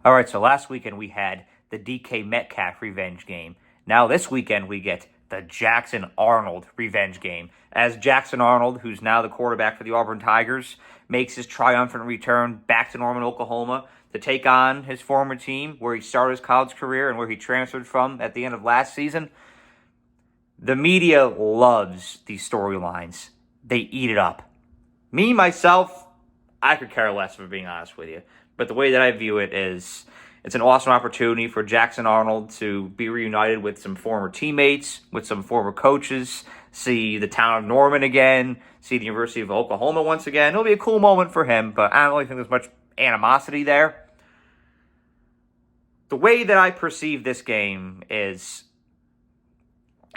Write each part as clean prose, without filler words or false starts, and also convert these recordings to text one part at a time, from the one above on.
All right, so last weekend we had the DK Metcalf revenge game. Now this weekend we get the Jackson Arnold revenge game. As Jackson Arnold, who's now the quarterback for the Auburn Tigers, makes his triumphant return back to Norman, Oklahoma to take on his former team where he started his college career and where he transferred from at the end of last season. The media loves these storylines. They eat it up. Me, myself, I could care less, if being honest with you. But the way that I view it is it's an awesome opportunity for Jackson Arnold to be reunited with some former teammates, with some former coaches, see the town of Norman again, see the University of Oklahoma once again. It'll be a cool moment for him, but I don't really think there's much animosity there. The way that I perceive this game is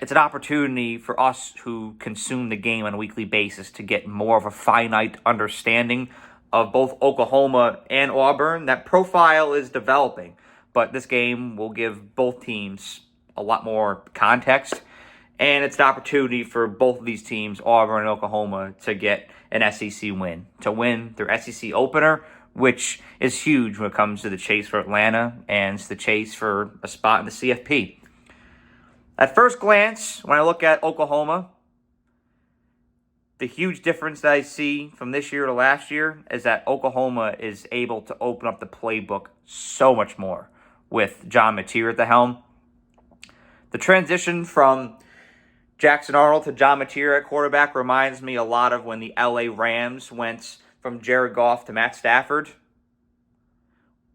it's an opportunity for us who consume the game on a weekly basis to get more of a finite understanding of both Oklahoma and Auburn. That profile is developing, but this game will give both teams a lot more context, and it's an opportunity for both of these teams, Auburn and Oklahoma, to get an SEC win, to win their SEC opener, which is huge when it comes to the chase for Atlanta and the chase for a spot in the CFP. At first glance, when I look at Oklahoma, the huge difference that I see from this year to last year is that Oklahoma is able to open up the playbook so much more with John Mateer at the helm. The transition from Jackson Arnold to John Mateer at quarterback reminds me a lot of when the LA Rams went from Jared Goff to Matt Stafford.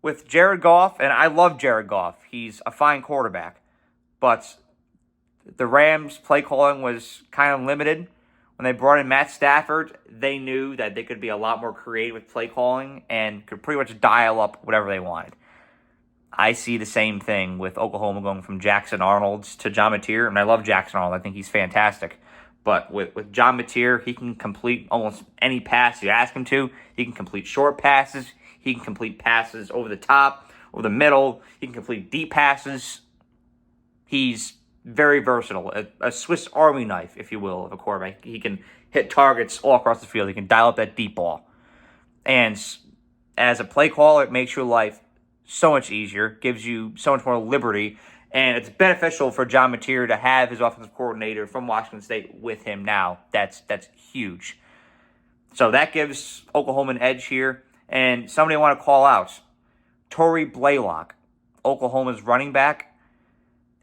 With Jared Goff, and I love Jared Goff, he's a fine quarterback, but the Rams' play calling was kind of limited. When they brought in Matt Stafford, they knew that they could be a lot more creative with play calling and could pretty much dial up whatever they wanted. I see the same thing with Oklahoma going from Jackson Arnold to John Mateer, and I love Jackson Arnold. I think he's fantastic. But with John Mateer, he can complete almost any pass you ask him to. He can complete short passes. He can complete passes over the top, over the middle. He can complete deep passes. He's very versatile, a Swiss Army knife, if you will, of a quarterback. He can hit targets all across the field. He can dial up that deep ball. And as a play caller, it makes your life so much easier, gives you so much more liberty, and it's beneficial for John Mateer to have his offensive coordinator from Washington State with him now. That's huge. So that gives Oklahoma an edge here. And somebody I want to call out, Torrey Blaylock, Oklahoma's running back.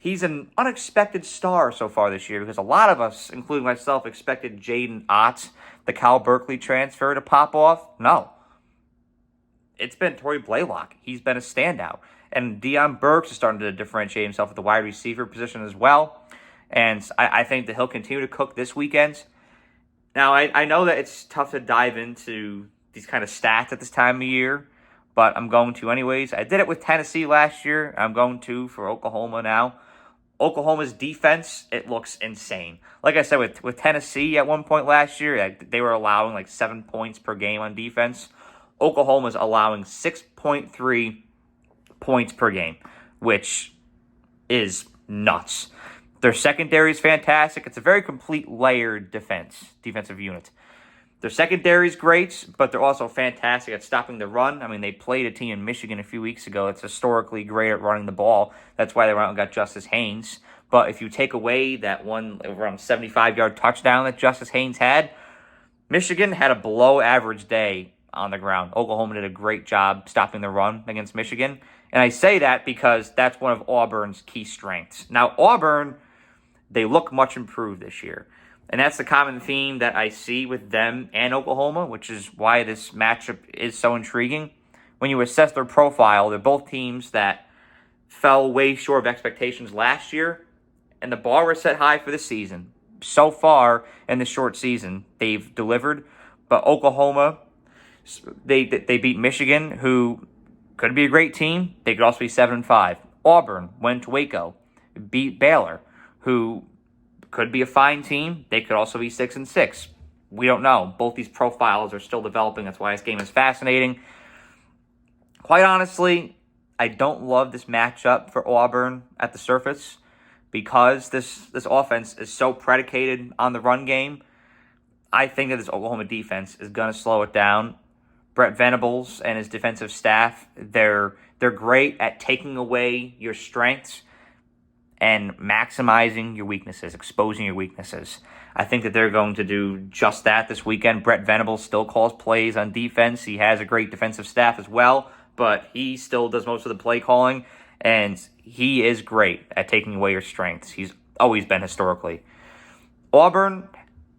He's an unexpected star so far this year because a lot of us, including myself, expected Jaden Ott, the Cal Berkeley transfer, to pop off. No. It's been Torrey Blaylock. He's been a standout. And Deion Burks is starting to differentiate himself at the wide receiver position as well. And I think that he'll continue to cook this weekend. Now, I know that it's tough to dive into these kind of stats at this time of year, but I'm going to anyways. I did it with Tennessee last year. I'm going to for Oklahoma now. Oklahoma's defense, it looks insane. Like I said, with Tennessee at one point last year, they were allowing like 7 points per game on defense. Oklahoma's allowing 6.3 points per game, which is nuts. Their secondary is fantastic. It's a very complete layered defensive unit. Their secondary is great, but they're also fantastic at stopping the run. I mean, they played a team in Michigan a few weeks ago that's historically great at running the ball. That's why they went out and got Justice Haynes. But if you take away that one around 75-yard touchdown that Justice Haynes had, Michigan had a below-average day on the ground. Oklahoma did a great job stopping the run against Michigan. And I say that because that's one of Auburn's key strengths. Now, Auburn, they look much improved this year. And that's the common theme that I see with them and Oklahoma, which is why this matchup is so intriguing. When you assess their profile, they're both teams that fell way short of expectations last year, and the bar was set high for the season. So far in the short season, they've delivered. But Oklahoma, they beat Michigan, who could be a great team. They could also be 7-5. Auburn went to Waco, beat Baylor, who could be a fine team. They could also be 6-6. We don't know. Both these profiles are still developing. That's why this game is fascinating. Quite honestly, I don't love this matchup for Auburn at the surface because this offense is so predicated on the run game. I think that this Oklahoma defense is going to slow it down. Brett Venables and his defensive staff, they're great at taking away your strengths and maximizing your weaknesses, exposing your weaknesses. I think that they're going to do just that this weekend. Brett Venables still calls plays on defense. He has a great defensive staff as well, but he still does most of the play calling, and he is great at taking away your strengths. He's always been historically. Auburn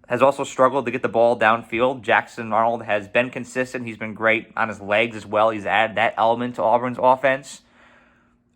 has also struggled to get the ball downfield. Jackson Arnold has been consistent. He's been great on his legs as well. He's added that element to Auburn's offense.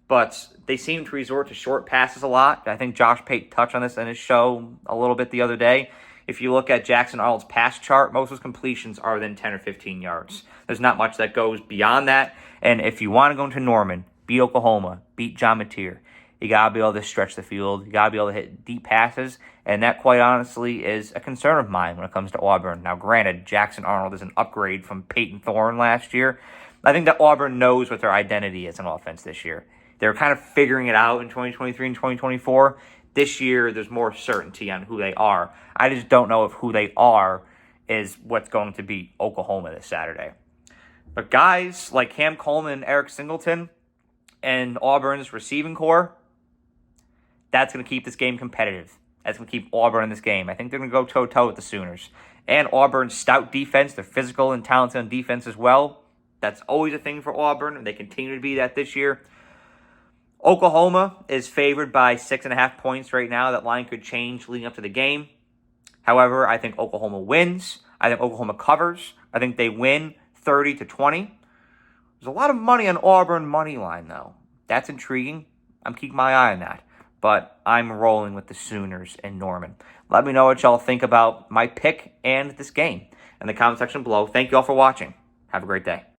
But they seem to resort to short passes a lot. I think Josh Pate touched on this in his show a little bit the other day. If you look at Jackson Arnold's pass chart, most of his completions are within 10 or 15 yards. There's not much that goes beyond that. And if you want to go into Norman, beat Oklahoma, beat John Mateer, you got to be able to stretch the field. You got to be able to hit deep passes. And that, quite honestly, is a concern of mine when it comes to Auburn. Now, granted, Jackson Arnold is an upgrade from Peyton Thorne last year. I think that Auburn knows what their identity is on offense this year. They're kind of figuring it out in 2023 and 2024. This year, there's more certainty on who they are. I just don't know if who they are is what's going to beat Oklahoma this Saturday. But guys like Cam Coleman and Eric Singleton and Auburn's receiving core, that's going to keep this game competitive. That's going to keep Auburn in this game. I think they're going to go toe-to-toe with the Sooners. And Auburn's stout defense, they're physical and talented on defense as well. That's always a thing for Auburn, and they continue to be that this year. Oklahoma is favored by 6.5 points right now. That line could change leading up to the game. However, I think Oklahoma wins. I think Oklahoma covers. I think they win 30-20. There's a lot of money on Auburn money line, though. That's intriguing. I'm keeping my eye on that. But I'm rolling with the Sooners in Norman. Let me know what y'all think about my pick and this game in the comment section below. Thank you all for watching. Have a great day.